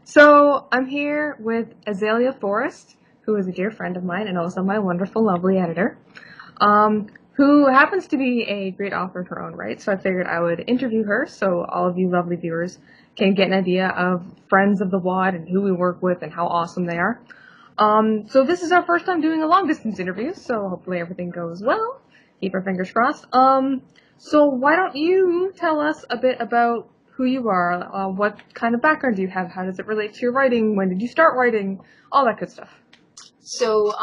So I'm here with Azalea Forrest, who is a dear friend of mine and also my wonderful, lovely editor, who happens to be a great author in her own right. So I figured I would interview her so all of you lovely viewers can get an idea of friends of the WAD and who we work with and how awesome they are. So this is our first time doing a long distance interview, so hopefully everything goes well. Keep our fingers crossed. So why don't you tell us a bit about who you are, what kind of background do you have, how does it relate to your writing, when did you start writing, all that good stuff. So,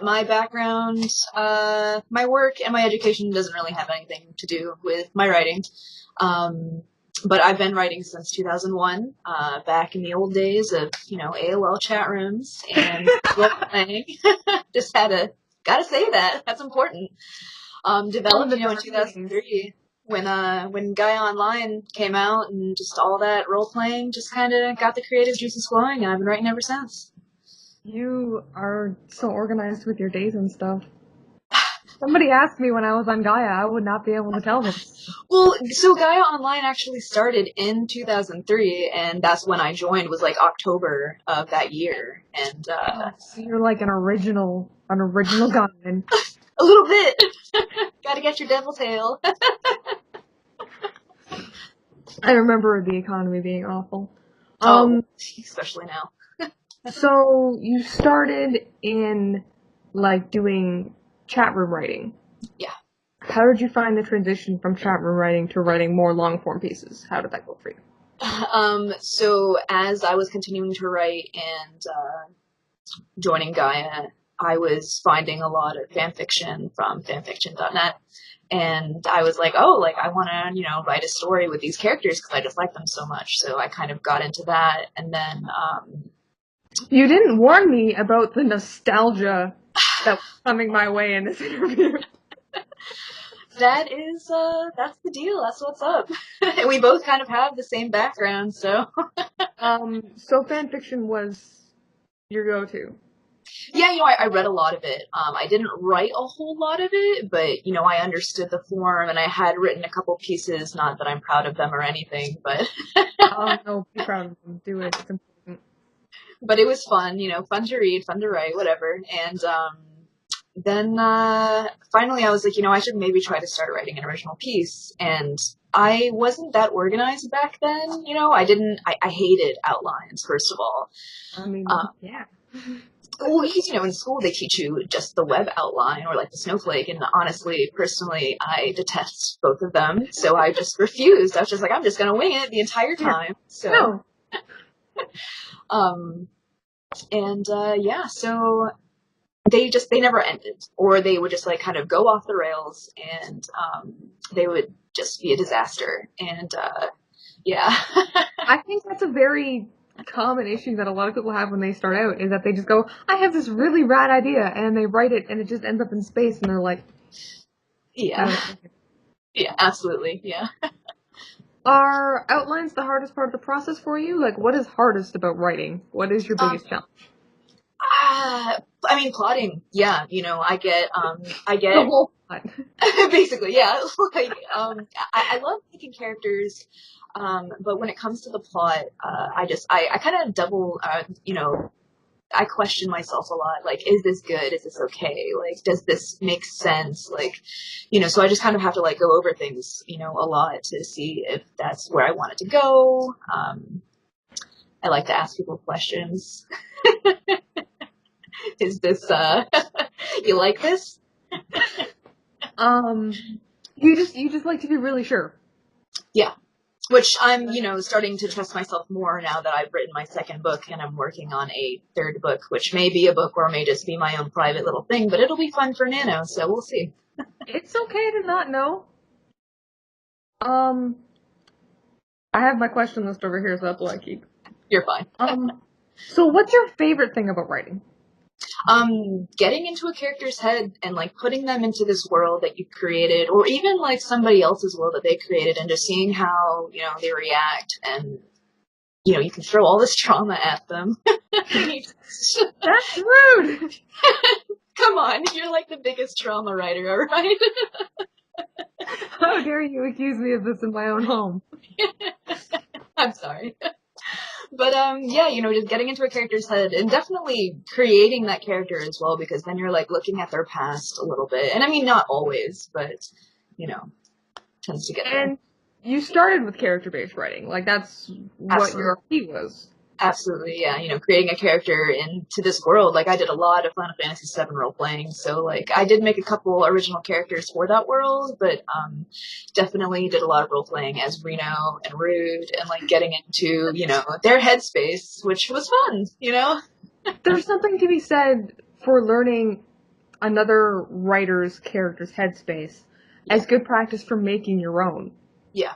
my background, my work and my education doesn't really have anything to do with my writing. But I've been writing since 2001, back in the old days of, AOL chat rooms and role playing. Just gotta say that. That's important. Developed, in 2003 when Gaia Online came out and just all that role playing just kind of got the creative juices flowing, and I've been writing ever since. You are so organized with your days and stuff. Somebody asked me when I was on Gaia, I would not be able to tell them. Well, so Gaia Online actually started in 2003, and that's when I joined, was like October of that year. And So you're like an original Gaian. A little bit. Gotta get your devil tail. I remember the economy being awful. Especially now. So you started in doing chat room writing. Yeah. How did you find the transition from chat room writing to writing more long form pieces? How did that go for you? So as I was continuing to write and joining Gaia, I was finding a lot of fan fiction from fanfiction.net. And I was like, I want to, write a story with these characters because I just like them so much. So I kind of got into that. And then, you didn't warn me about the nostalgia that was coming my way in this interview. That's the deal. That's what's up. And we both kind of have the same background, so. So fanfiction was your go-to. Yeah, I read a lot of it. I didn't write a whole lot of it, but, I understood the form, and I had written a couple pieces, not that I'm proud of them or anything, but. Oh, no, be proud of them. Do it. It's important. But it was fun, fun to read, fun to write, whatever. And, then finally I was like, I should maybe try to start writing an original piece. And I wasn't that organized back then, I hated outlines, first of all. I mean, yeah. Well, because, in school they teach you just the web outline or like the snowflake. And honestly, personally, I detest both of them. So I just refused. I was just like, I'm just going to wing it the entire time. Yeah. So, so they never ended, or they would just kind of go off the rails, and they would just be a disaster. And yeah. I think that's a very common issue that a lot of people have when they start out, is that they just go, I have this really rad idea, and they write it and it just ends up in space, and they're like, yeah. Yeah, absolutely. Yeah. Are outlines the hardest part of the process for you? What is hardest about writing? What is your biggest challenge? I mean, plotting. Yeah, I get the whole plot. Basically, yeah. I love making characters, but when it comes to the plot, I kind of double, I question myself a lot. Is this good? Is this okay? Does this make sense? So I just kind of have to go over things, a lot to see if that's where I want it to go. I like to ask people questions. Is this, you like this? You just like to be really sure. Yeah. Which I'm, starting to trust myself more now that I've written my second book and I'm working on a third book, which may be a book or may just be my own private little thing, but it'll be fun for Nano, so we'll see. It's okay to not know. I have my question list over here, so that's what I keep. You're fine. So what's your favorite thing about writing? Getting into a character's head and putting them into this world that you created, or even somebody else's world that they created, and just seeing how, they react, and, you can throw all this trauma at them. That's rude! Come on, you're the biggest trauma writer, alright? How dare you accuse me of this in my own home? I'm sorry. But yeah, just getting into a character's head and definitely creating that character as well, because then you're like looking at their past a little bit. And I mean, not always, but tends to get there. And you started with character-based writing, like that's what Absolutely. your key was. Absolutely, yeah. Creating a character into this world. Like, I did a lot of Final Fantasy VII role playing, so like I did make a couple original characters for that world, but definitely did a lot of role playing as Reno and Rude, and like getting into their headspace, which was fun. There's something to be said for learning another writer's character's headspace as good practice for making your own. Yeah.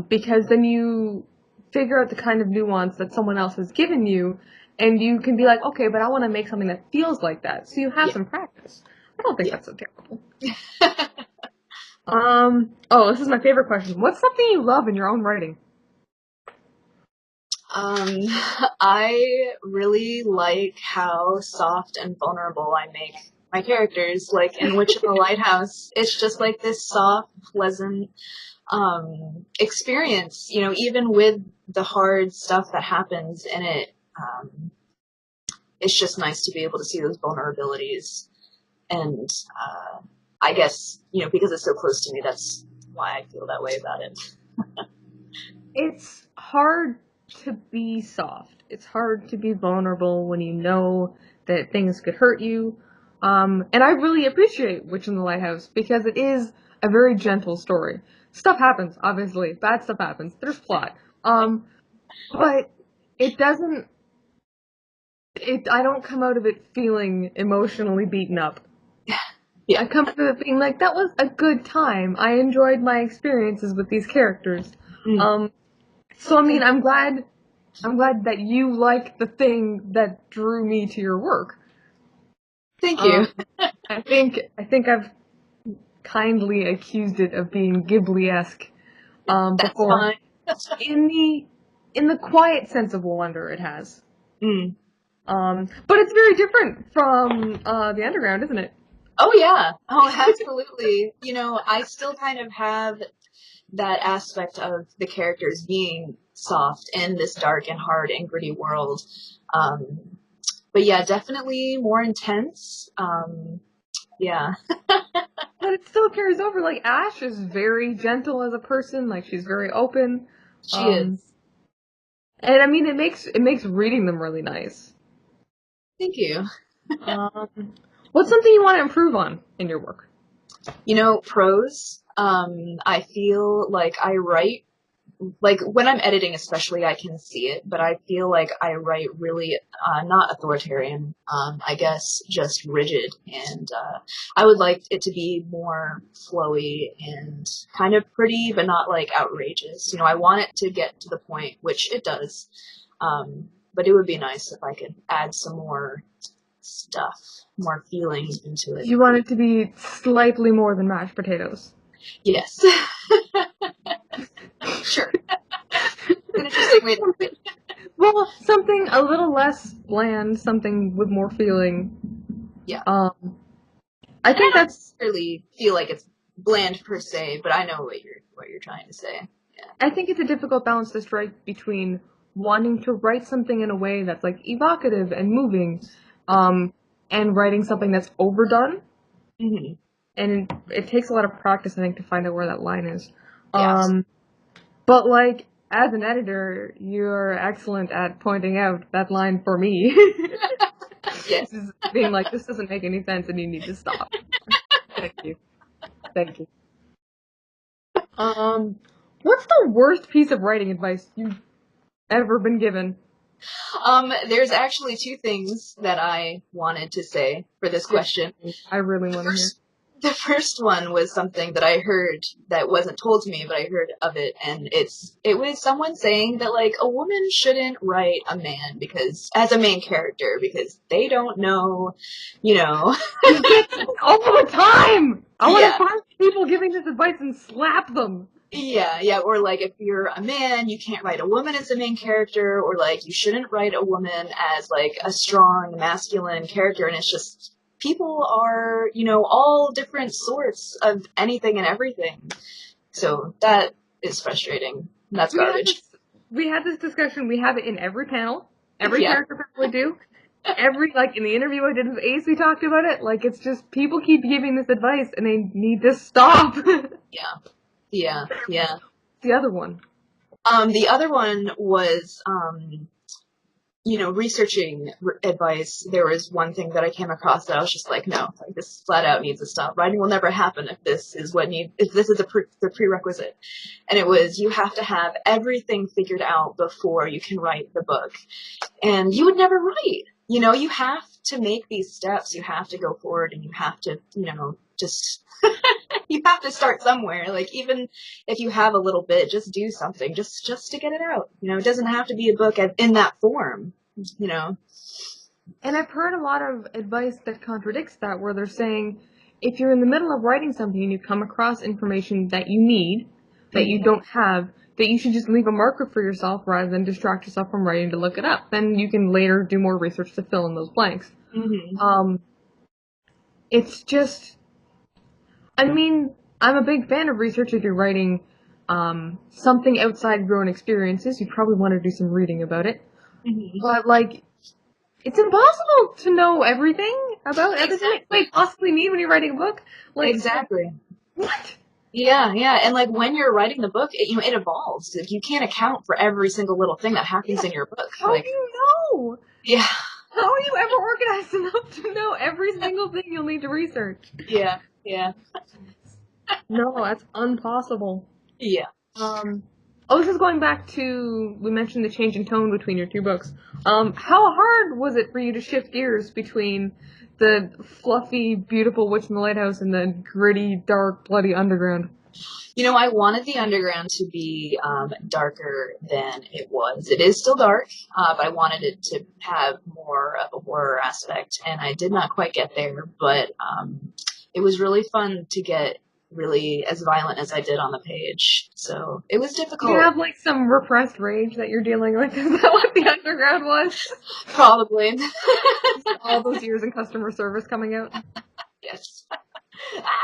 Because then you figure out the kind of nuance that someone else has given you, and you can be like, okay, but I want to make something that feels like that. So you have some practice. I don't think that's so terrible. Oh, this is my favorite question. What's something you love in your own writing? I really like how soft and vulnerable I make my characters. Like in Witch in the Lighthouse, it's just like this soft, pleasant experience, even with the hard stuff that happens in it. It's just nice to be able to see those vulnerabilities. And I guess, because it's so close to me, that's why I feel that way about it. It's hard to be soft. It's hard to be vulnerable when you know that things could hurt you. And I really appreciate Witch in the Lighthouse because it is a very gentle story. Stuff happens, obviously. Bad stuff happens. There's plot. But it doesn't, I don't come out of it feeling emotionally beaten up. Yeah. I come out of it being like, that was a good time. I enjoyed my experiences with these characters. So I mean, I'm glad that you like the thing that drew me to your work. Thank you. I think I've kindly accused it of being Ghibli-esque before. That's fine. In the quiet sense of wonder it has. But it's very different from the Underground, isn't it? Oh yeah. Oh, absolutely. I still kind of have that aspect of the characters being soft in this dark and hard and gritty world. But yeah, definitely more intense. Yeah. But it still carries over. Like, Ash is very gentle as a person. Like, she's very open. She is. And I mean, it makes reading them really nice. Thank you. What's something you want to improve on in your work? Prose. I feel like I write, like when I'm editing especially, I can see it, but I feel like I write really not authoritarian, I guess just rigid, and I would like it to be more flowy and kind of pretty, but not like outrageous. I want it to get to the point, which it does, but it would be nice if I could add some more stuff, more feelings into it. You want it to be slightly more than mashed potatoes. Yes. Sure. An interesting way to put it. Well, something a little less bland, something with more feeling. Yeah. I think don't that's necessarily feel like it's bland per se, but I know what you're trying to say. Yeah. I think it's a difficult balance to strike between wanting to write something in a way that's like evocative and moving, and writing something that's overdone. Mm-hmm. And it takes a lot of practice, I think, to find out where that line is. Yeah. But like, as an editor, you're excellent at pointing out that line for me. Yes. Just being like, this doesn't make any sense and you need to stop. Thank you. Thank you. What's the worst piece of writing advice you've ever been given? There's actually two things that I wanted to say for this question. I really want to hear. The first one was something that I heard that wasn't told to me, but I heard of it, and it was someone saying that like a woman shouldn't write a man because as a main character because they don't know, You get this all the time! I want Yeah. to find people giving this advice and slap them. Yeah, or like if you're a man, you can't write a woman as the main character, or like you shouldn't write a woman as like a strong masculine character, and it's just people are, all different sorts of anything and everything. So that is frustrating. That's garbage. we had this discussion. We have it in every panel, every Yeah. character panel we do. Like in the interview I did with Ace, we talked about it. Like, it's just people keep giving this advice and they need to stop. Yeah. The other one. The other one was, researching advice. There was one thing that I came across that I was just like, no, like this flat out needs to stop. Writing will never happen if this is the prerequisite. And it was, you have to have everything figured out before you can write the book. And you would never write. You have to make these steps. You have to go forward and you have to, just, you have to start somewhere. Like, even if you have a little bit, just do something just to get it out. It doesn't have to be a book in that form, And I've heard a lot of advice that contradicts that, where they're saying if you're in the middle of writing something and you come across information that you need, that you don't have, that you should just leave a marker for yourself rather than distract yourself from writing to look it up. Then you can later do more research to fill in those blanks. It's just, I mean, I'm a big fan of research. If you're writing something outside of your own experiences, you probably want to do some reading about it. But, like, it's impossible to know everything about everything that you might possibly need when you're writing a book. Like, exactly. What? Yeah. And like when you're writing the book, it evolves. Like, you can't account for every single little thing that happens in your book. How do you know? Yeah. How are you ever organized enough to know every single thing you'll need to research? Yeah. No, that's impossible. Yeah. This is going back to, we mentioned the change in tone between your two books. How hard was it for you to shift gears between the fluffy, beautiful Witch in the Lighthouse and the gritty, dark, bloody Underground? I wanted the Underground to be darker than it was. It is still dark, but I wanted it to have more of a horror aspect, and I did not quite get there, but it was really fun to get really as violent as I did on the page. So it was difficult. You have, like, some repressed rage that you're dealing with? Is that what the Underground was? Probably. All those years in customer service coming out? Yes.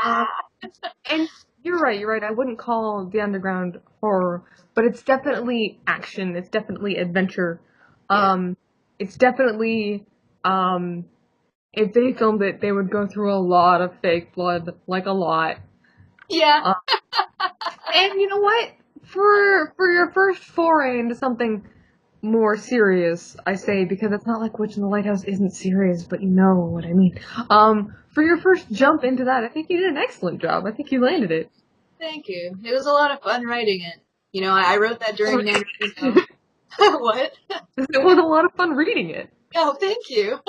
And you're right. I wouldn't call the Underground horror, but it's definitely action. It's definitely adventure. It's definitely, if they filmed it, they would go through a lot of fake blood, like a lot. Yeah. And you know what? For your first foray into something more serious, I say, because it's not like Witch in the Lighthouse isn't serious, but you know what I mean. For your first jump into that, I think you did an excellent job. I think you landed it. Thank you. It was a lot of fun writing it. I wrote that during What? It was a lot of fun reading it. Oh, thank you.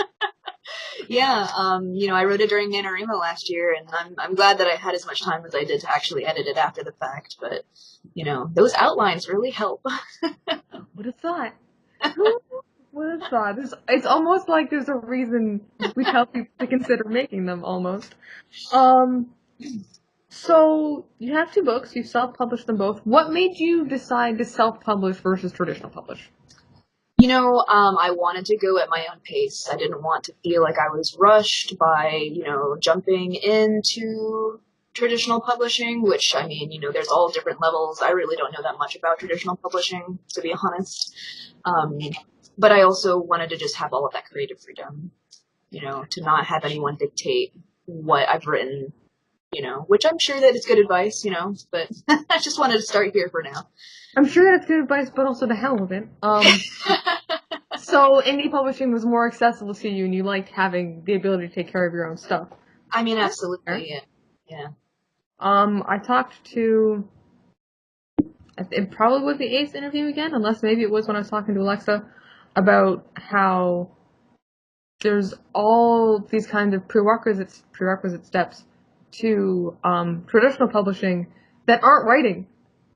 Yeah, I wrote it during NaNoWriMo last year, and I'm glad that I had as much time as I did to actually edit it after the fact, but, those outlines really help. Would have thought? Who would have thought? It's almost like there's a reason we tell people to consider making them, almost. So, you have two books, you self-published them both. What made you decide to self-publish versus traditional publish? I wanted to go at my own pace. I didn't want to feel like I was rushed by, jumping into traditional publishing, which, I mean, there's all different levels. I really don't know that much about traditional publishing, to be honest. But I also wanted to just have all of that creative freedom, to not have anyone dictate what I've written, which I'm sure that it's good advice, but I just wanted to start here for now. I'm sure that's good advice, but also the hell of it. So indie publishing was more accessible to you, and you liked having the ability to take care of your own stuff. I mean, absolutely, yeah. I talked to, it probably was the Ace interview again, unless maybe it was when I was talking to Alexa, about how there's all these kinds of prerequisite steps to traditional publishing that aren't writing.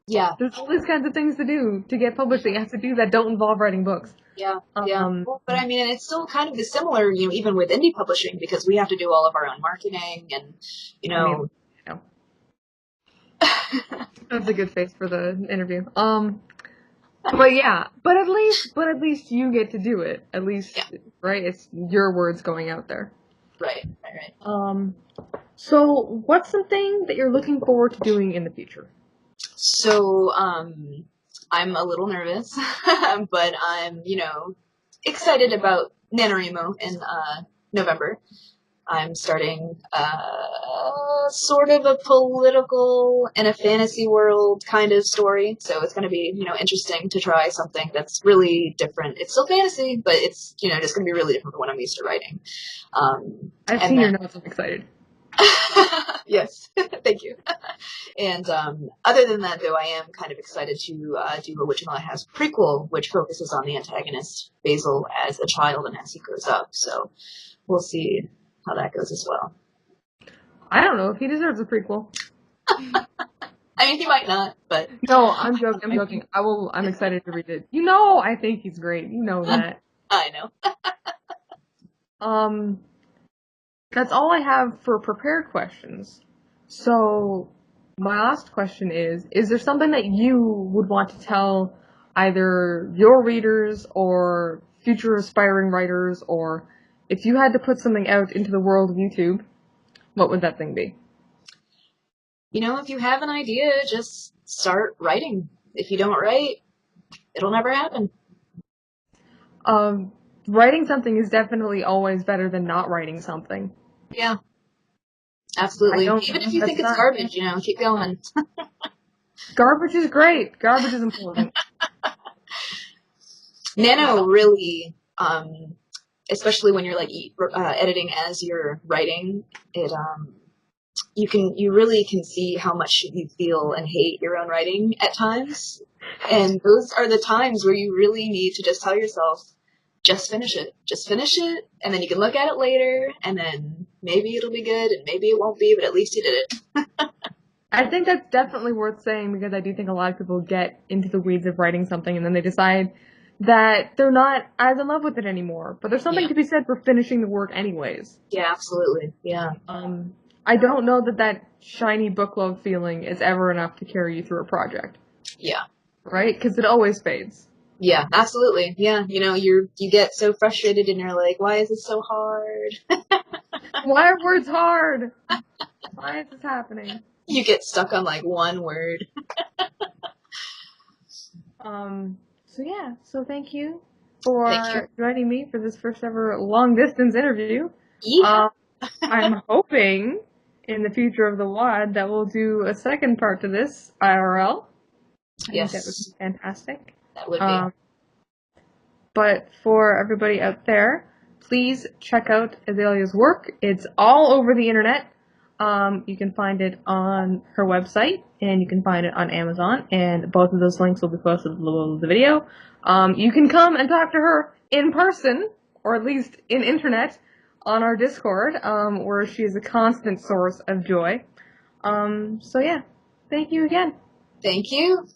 Yeah. There's all these kinds of things to do to get published that you have to do that don't involve writing books. Yeah. Well, but I mean, it's still kind of similar, even with indie publishing, because we have to do all of our own marketing and, That's a good face for the interview. But at least you get to do it. At least, right? It's your words going out there. Right. So what's something that you're looking forward to doing in the future? So, I'm a little nervous, but I'm, excited about NaNoWriMo in November. I'm starting sort of a political and a fantasy world kind of story, so it's going to be, interesting to try something that's really different. It's still fantasy, but it's, just going to be really different from what I'm used to writing. I've seen your notes. I'm excited. Yes, thank you. And other than that, though, I am kind of excited to do a Witch in the Lighthouse prequel, which focuses on the antagonist, Basil, as a child and as he grows up. So we'll see how that goes as well. I don't know if he deserves a prequel. I mean, he might not, but... No, I'm joking. I'm excited to read it. I think he's great. You know that. I know. That's all I have for prepared questions. So, my last question is there something that you would want to tell either your readers or future aspiring writers, or if you had to put something out into the world of YouTube, what would that thing be? If you have an idea, just start writing. If you don't write, it'll never happen. Writing something is definitely always better than not writing something. Yeah. Absolutely. Even if you think it's garbage, keep going. Garbage is great. Garbage is important. Nano really, especially when you're editing as you're writing, it you really can see how much you feel and hate your own writing at times, and those are the times where you really need to just tell yourself, just finish it, and then you can look at it later, and then maybe it'll be good, and maybe it won't be, but at least you did it. I think that's definitely worth saying because I do think a lot of people get into the weeds of writing something and then they decide that they're not as in love with it anymore. But there's something to be said for finishing the work anyways. Yeah, absolutely. Yeah. I don't know that shiny book love feeling is ever enough to carry you through a project. Yeah. Right? Because it always fades. Yeah, absolutely. Yeah, you get so frustrated and you're like, why is this so hard? Why are words hard? Why is this happening? You get stuck on one word. So thank you for joining me for this first ever long distance interview. Yeah. I'm hoping in the future of the WAD that we'll do a second part to this IRL. I think that would be fantastic. That would be. But for everybody out there, please check out Azalea's work. It's all over the internet. You can find it on her website, and you can find it on Amazon, and both of those links will be posted below the video. You can come and talk to her in person, or at least in internet, on our Discord, where she is a constant source of joy. Thank you again. Thank you.